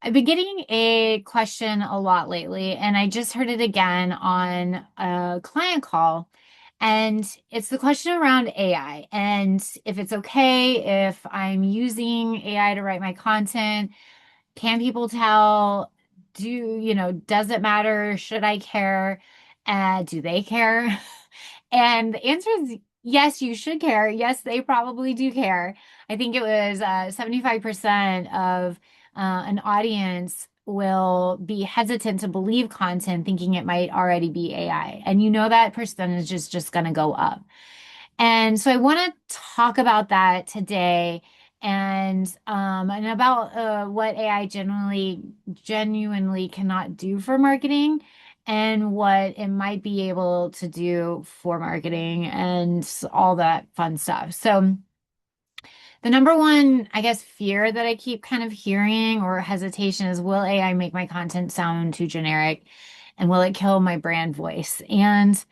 I've been getting a question a lot lately, and I just heard it again on a client call. And it's the question around AI and if it's okay if I'm using AI to write my content. Can people tell? Does it matter? Should I care? Do they care? And the answer is yes, you should care. Yes, they probably do care. I think it was 75% of an audience will be hesitant to believe content thinking it might already be AI. And you know that percentage is just going to go up. And so I want to talk about that today and about what AI genuinely cannot do for marketing and what it might be able to do for marketing and all that fun stuff. So the number one, I guess, fear that I keep kind of hearing or hesitation is, will AI make my content sound too generic? And will it kill my brand voice? And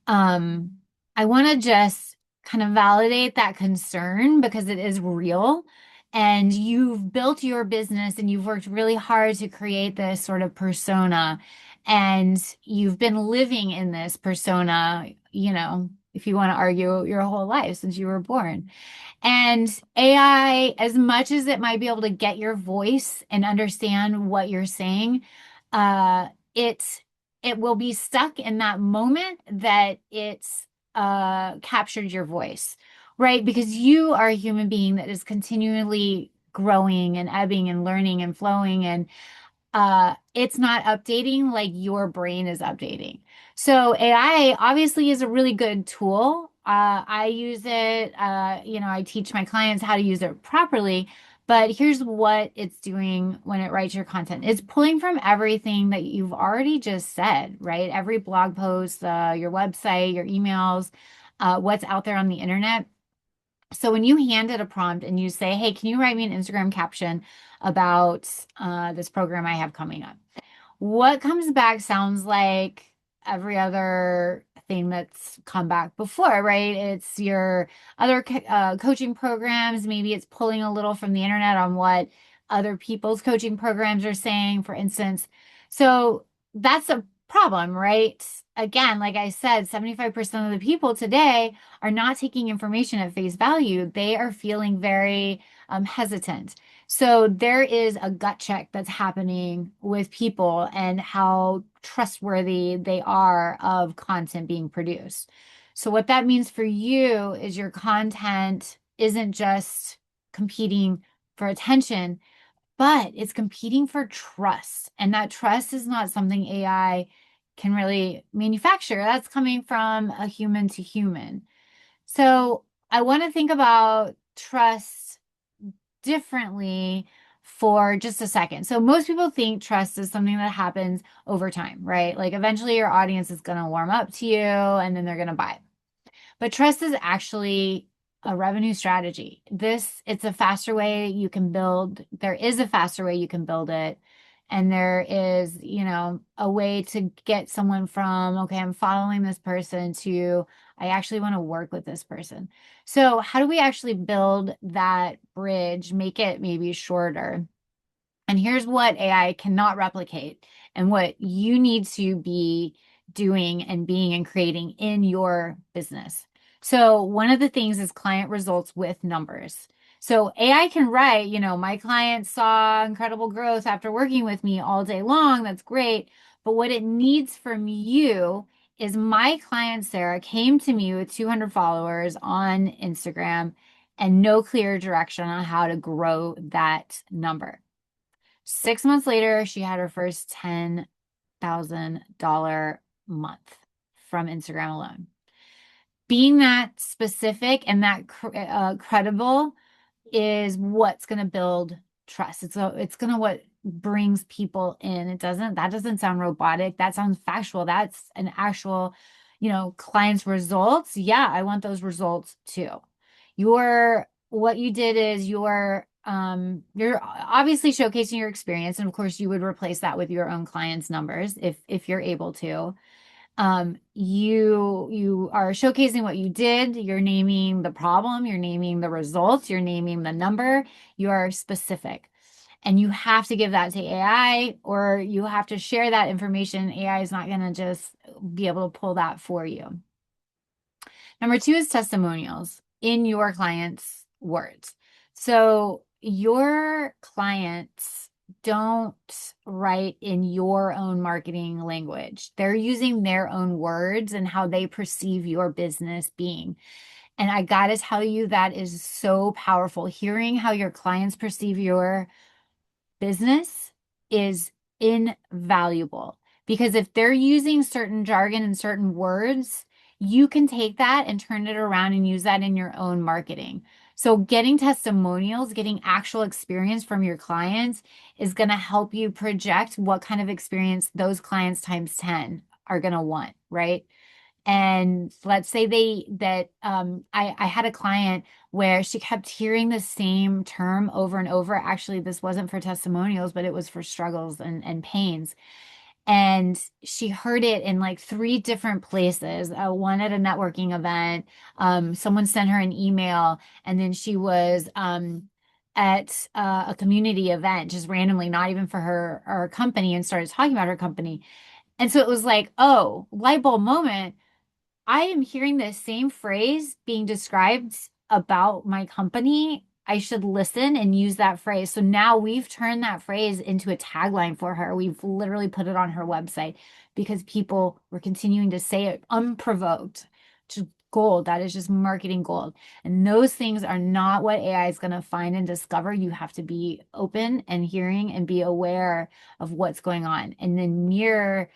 um, I want to just kind of validate that concern because it is real. And you've built your business and you've worked really hard to create this sort of persona. And you've been living in this persona, if you want to argue, your whole life since you were born. And AI, as much as it might be able to get your voice and understand what you're saying, uh, it it will be stuck in that moment that it's captured your voice, right? Because you are a human being that is continually growing and ebbing and learning and flowing, and it's not updating like your brain is updating. So AI obviously is a really good tool. I use it, I teach my clients how to use it properly. But here's what it's doing when it writes your content. It's pulling from everything that you've already just said, right? Every blog post, your website, your emails, what's out there on the internet. So when you hand it a prompt and you say, "Hey, can you write me an Instagram caption about this program I have coming up?" What comes back sounds like every other thing that's come back before, right? It's your other coaching programs. Maybe it's pulling a little from the internet on what other people's coaching programs are saying, for instance. So that's a problem, right? Again, like I said, 75% of the people today are not taking information at face value. They are feeling very hesitant. So there is a gut check that's happening with people and how trustworthy they are of content being produced. So what that means for you is your content isn't just competing for attention, but it's competing for trust. And that trust is not something AI can really manufacture. That's coming from a human to human. So I want to think about trust differently for just a second. So most people think trust is something that happens over time, right? Like eventually your audience is going to warm up to you and then they're going to buy. But trust is actually a revenue strategy. It's a faster way you can build. There is a faster way you can build it. And there is, a way to get someone from, okay, I'm following this person to, I actually want to work with this person. So how do we actually build that bridge, make it maybe shorter? And here's what AI cannot replicate and what you need to be doing and being and creating in your business. So, one of the things is client results with numbers. So, AI can write, my client saw incredible growth after working with me all day long. That's great. But what it needs from you is, my client Sarah came to me with 200 followers on Instagram and no clear direction on how to grow that number. 6 months later, she had her first $10,000 month from Instagram alone. Being that specific and that credible is what's going to build trust. It's going to what brings people in. That doesn't sound robotic. That sounds factual. That's an actual, client's results. Yeah, I want those results too. What you did is you're obviously showcasing your experience, and of course you would replace that with your own clients' numbers if you're able to. You are showcasing what you did. You're naming the problem, you're naming the results, you're naming the number. You are specific. And you have to give that to AI, or you have to share that information. AI is not going to just be able to pull that for you. Number two is testimonials in your clients' words. So your clients don't write in your own marketing language. They're using their own words and how they perceive your business being. And I got to tell you, that is so powerful. Hearing how your clients perceive your business is invaluable, because if they're using certain jargon and certain words, you can take that and turn it around and use that in your own marketing. So getting testimonials, getting actual experience from your clients is going to help you project what kind of experience those clients times 10 are going to want, right? And let's say I had a client where she kept hearing the same term over and over. Actually, this wasn't for testimonials, but it was for struggles and pains. And she heard it in like three different places. One at a networking event, someone sent her an email, and then she was at a community event, just randomly, not even for her company, and started talking about her company. And so it was like, oh, light bulb moment. I am hearing the same phrase being described about my company. I should listen and use that phrase. So now we've turned that phrase into a tagline for her. We've literally put it on her website because people were continuing to say it unprovoked. Just gold. That is just marketing gold. And those things are not what AI is going to find and discover. You have to be open and hearing and be aware of what's going on, and then mirror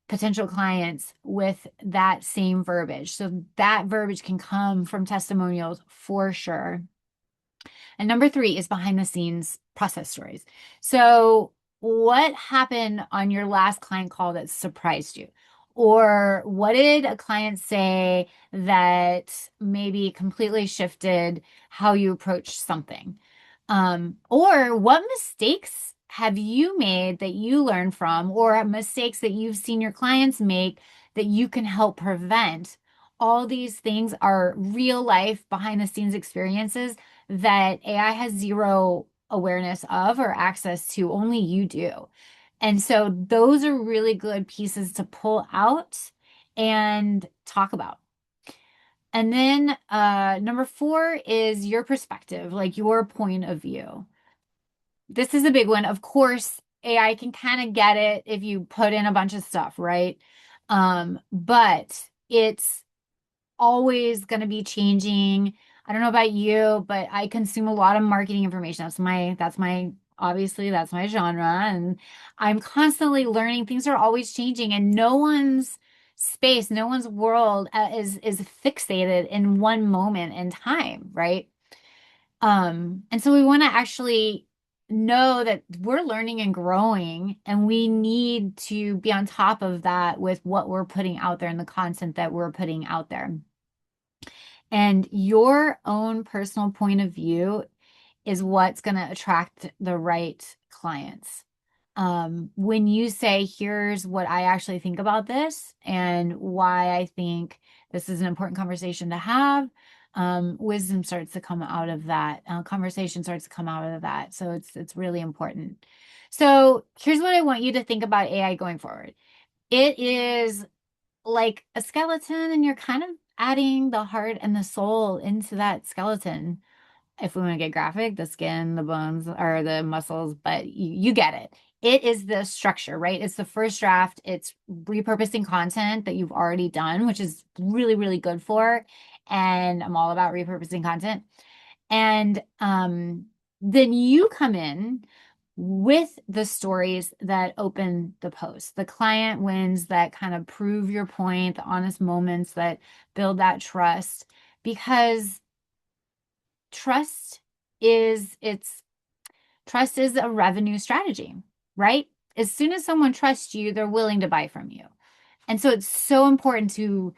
potential clients with that same verbiage. So that verbiage can come from testimonials for sure. And number three is behind the scenes process stories. So what happened on your last client call that surprised you? Or what did a client say that maybe completely shifted how you approach something? Or what mistakes have you made that you learn from, or mistakes that you've seen your clients make that you can help prevent? All these things are real life behind the scenes experiences that AI has zero awareness of or access to. Only you do. And so those are really good pieces to pull out and talk about. And then number four is your perspective, like your point of view. This is a big one. Of course, AI can kind of get it if you put in a bunch of stuff, right? But it's always going to be changing. I don't know about you, but I consume a lot of marketing information. Obviously that's my genre, and I'm constantly learning. Things are always changing, and no one's space, no one's world is fixated in one moment in time, right? And so we want to actually know that we're learning and growing, and we need to be on top of that with what we're putting out there and the content that we're putting out there. And your own personal point of view is what's going to attract the right clients. When you say, here's what I actually think about this and why I think this is an important conversation to have, wisdom starts to come out of that. Conversation starts to come out of that. So it's really important. So here's what I want you to think about AI going forward. It is like a skeleton, and you're kind of adding the heart and the soul into that skeleton. If we want to get graphic, the skin, the bones, or the muscles, but you get it. It is the structure, right? It's the first draft. It's repurposing content that you've already done, which is really, really good for. And I'm all about repurposing content. And then you come in with the stories that open the post, the client wins that kind of prove your point, the honest moments that build that trust, because trust trust is a revenue strategy, right? As soon as someone trusts you, they're willing to buy from you. And so it's so important to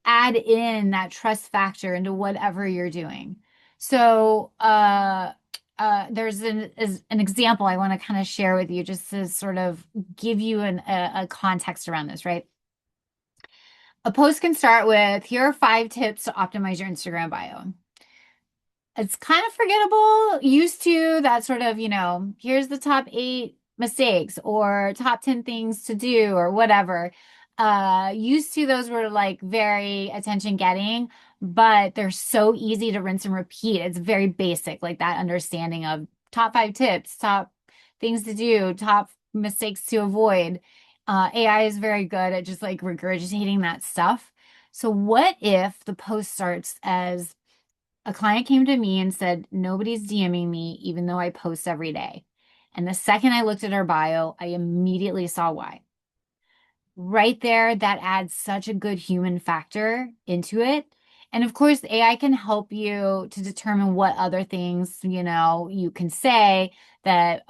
add in that trust factor into whatever you're doing. So there's an example I want to kind of share with you, just to sort of give you a context around this, right? A post can start with, here are 5 tips to optimize your Instagram bio. It's kind of forgettable. Used to that sort of, here's the top 8 mistakes or top 10 things to do or whatever. Used to those were like very attention getting, but they're so easy to rinse and repeat. It's very basic, like that understanding of top 5 tips, top things to do, top mistakes to avoid. AI is very good at just like regurgitating that stuff. So what if the post starts as a client came to me and said, nobody's DMing me, even though I post every day. And the second I looked at her bio, I immediately saw why. Right there, that adds such a good human factor into it. And of course, AI can help you to determine what other things, you can say that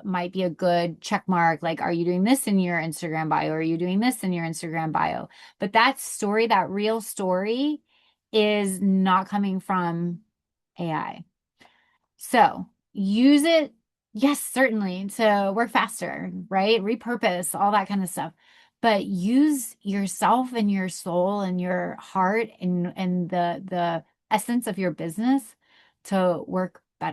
might be a good check mark. Like, are you doing this in your Instagram bio? Or are you doing this in your Instagram bio? But that story, that real story, is not coming from AI. So use it, yes, certainly to work faster, right? Repurpose, all that kind of stuff. But use yourself and your soul and your heart and the essence of your business to work